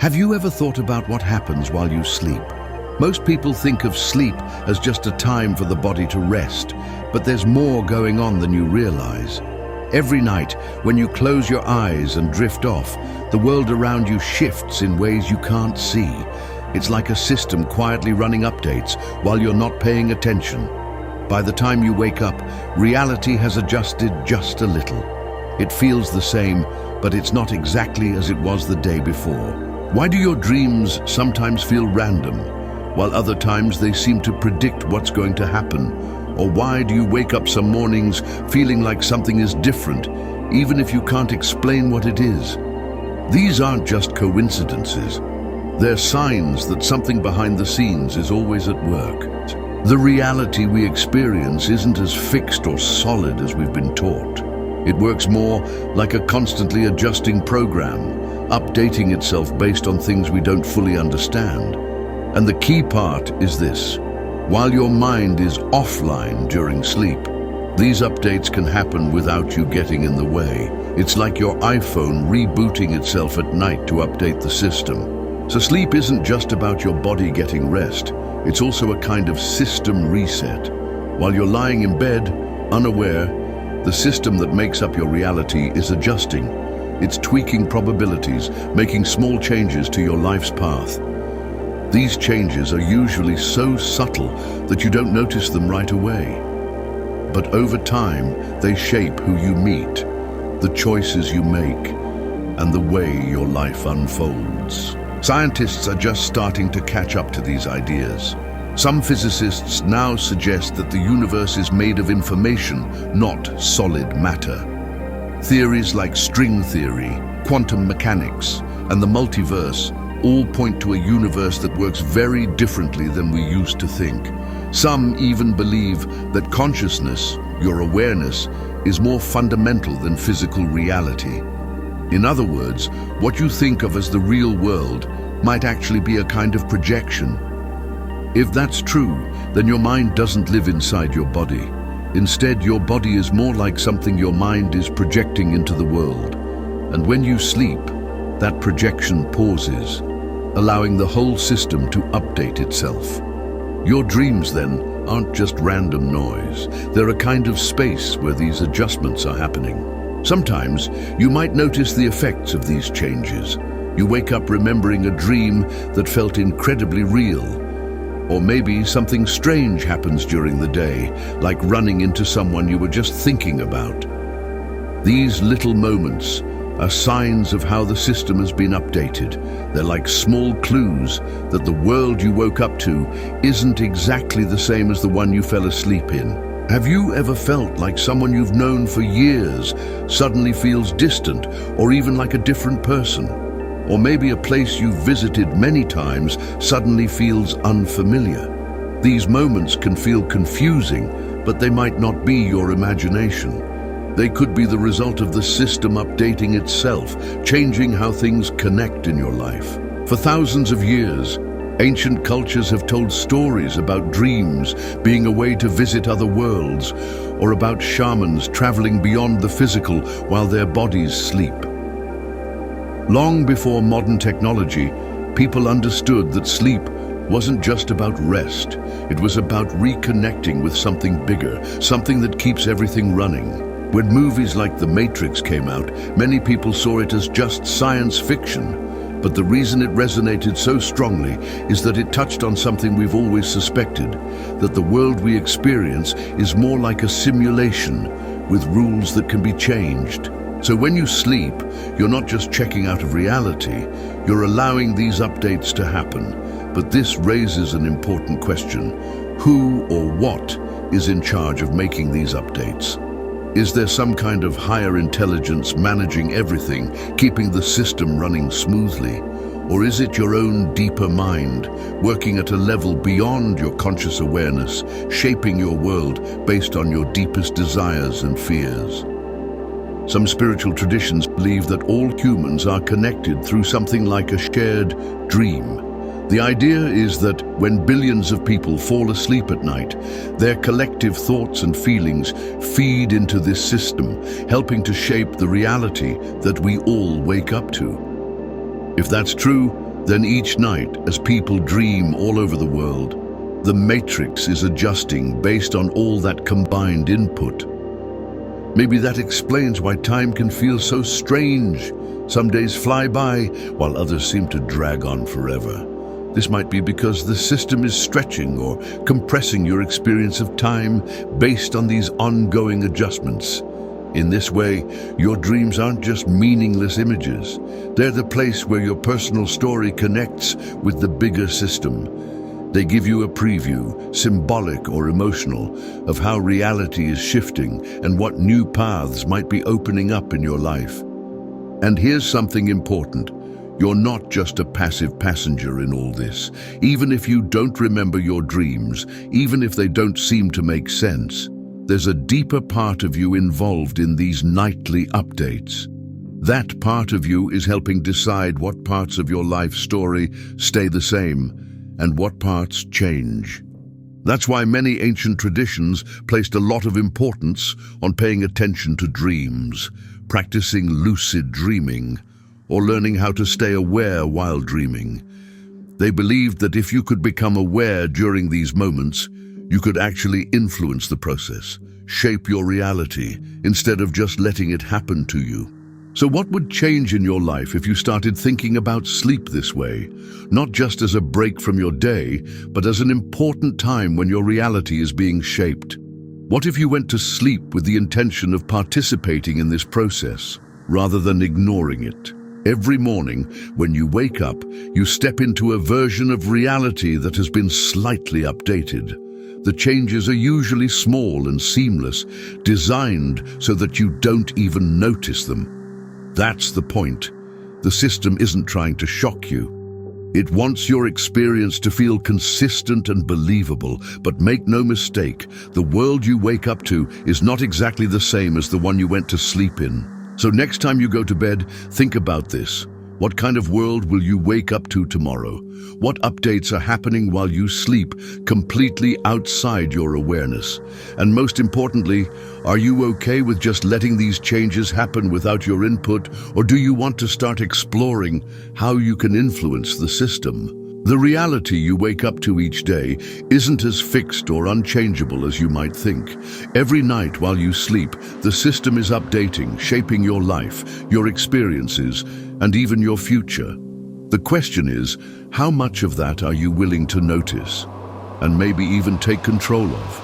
Have you ever thought about what happens while you sleep? Most people think of sleep as just a time for the body to rest, but there's more going on than you realize. Every night, when you close your eyes and drift off, the world around you shifts in ways you can't see. It's like a system quietly running updates while you're not paying attention. By the time you wake up, reality has adjusted just a little. It feels the same, but it's not exactly as it was the day before. Why do your dreams sometimes feel random, while other times they seem to predict what's going to happen? Or why do you wake up some mornings feeling like something is different, even if you can't explain what it is? These aren't just coincidences. They're signs that something behind the scenes is always at work. The reality we experience isn't as fixed or solid as we've been taught. It works more like a constantly adjusting program, updating itself based on things we don't fully understand. And the key part is this: while your mind is offline during sleep, these updates can happen without you getting in the way. It's like your iPhone rebooting itself at night to update the system. So sleep isn't just about your body getting rest, it's also a kind of system reset. While you're lying in bed, unaware, the system that makes up your reality is adjusting. It's tweaking probabilities, making small changes to your life's path. These changes are usually so subtle that you don't notice them right away. But over time, they shape who you meet, the choices you make, and the way your life unfolds. Scientists are just starting to catch up to these ideas. Some physicists now suggest that the universe is made of information, not solid matter. Theories like string theory, quantum mechanics, and the multiverse all point to a universe that works very differently than we used to think. Some even believe that consciousness, your awareness, is more fundamental than physical reality. In other words, what you think of as the real world might actually be a kind of projection. If that's true, then your mind doesn't live inside your body. Instead, your body is more like something your mind is projecting into the world. And when you sleep, that projection pauses, allowing the whole system to update itself. Your dreams, then, aren't just random noise. They're a kind of space where these adjustments are happening. Sometimes, you might notice the effects of these changes. You wake up remembering a dream that felt incredibly real. Or maybe something strange happens during the day, like running into someone you were just thinking about. These little moments are signs of how the system has been updated. They're like small clues that the world you woke up to isn't exactly the same as the one you fell asleep in. Have you ever felt like someone you've known for years suddenly feels distant, or even like a different person? Or maybe a place you've visited many times suddenly feels unfamiliar. These moments can feel confusing, but they might not be your imagination. They could be the result of the system updating itself, changing how things connect in your life. For thousands of years, ancient cultures have told stories about dreams being a way to visit other worlds, or about shamans traveling beyond the physical while their bodies sleep. Long before modern technology, people understood that sleep wasn't just about rest. It was about reconnecting with something bigger, something that keeps everything running. When movies like The Matrix came out, many people saw it as just science fiction. But the reason it resonated so strongly is that it touched on something we've always suspected, that the world we experience is more like a simulation with rules that can be changed. So when you sleep, you're not just checking out of reality, you're allowing these updates to happen. But this raises an important question. Who or what is in charge of making these updates? Is there some kind of higher intelligence managing everything, keeping the system running smoothly? Or is it your own deeper mind, working at a level beyond your conscious awareness, shaping your world based on your deepest desires and fears? Some spiritual traditions believe that all humans are connected through something like a shared dream. The idea is that when billions of people fall asleep at night, their collective thoughts and feelings feed into this system, helping to shape the reality that we all wake up to. If that's true, Then each night, as people dream all over the world, the matrix is adjusting based on all that combined input. Maybe that explains why time can feel so strange. Some days fly by, while others seem to drag on forever. This might be because the system is stretching or compressing your experience of time based on these ongoing adjustments. In this way, your dreams aren't just meaningless images. They're the place where your personal story connects with the bigger system. They give you a preview, symbolic or emotional, of how reality is shifting and what new paths might be opening up in your life. And here's something important. You're not just a passive passenger in all this. Even if you don't remember your dreams, even if they don't seem to make sense, there's a deeper part of you involved in these nightly updates. That part of you is helping decide what parts of your life story stay the same and what parts change. That's why many ancient traditions placed a lot of importance on paying attention to dreams, practicing lucid dreaming, or learning how to stay aware while dreaming. They believed that if you could become aware during these moments, you could actually influence the process, shape your reality, instead of just letting it happen to you. So what would change in your life if you started thinking about sleep this way? Not just as a break from your day, but as an important time when your reality is being shaped. What if you went to sleep with the intention of participating in this process, rather than ignoring it? Every morning, when you wake up, you step into a version of reality that has been slightly updated. The changes are usually small and seamless, designed so that you don't even notice them. That's the point. The system isn't trying to shock you. It wants your experience to feel consistent and believable, but make no mistake, the world you wake up to is not exactly the same as the one you went to sleep in. So next time you go to bed, think about this. What kind of world will you wake up to tomorrow? What updates are happening while you sleep, completely outside your awareness? And most importantly, are you okay with just letting these changes happen without your input, or do you want to start exploring how you can influence the system? The reality you wake up to each day isn't as fixed or unchangeable as you might think. Every night while you sleep, the system is updating, shaping your life, your experiences, and even your future. The question is, how much of that are you willing to notice, and maybe even take control of?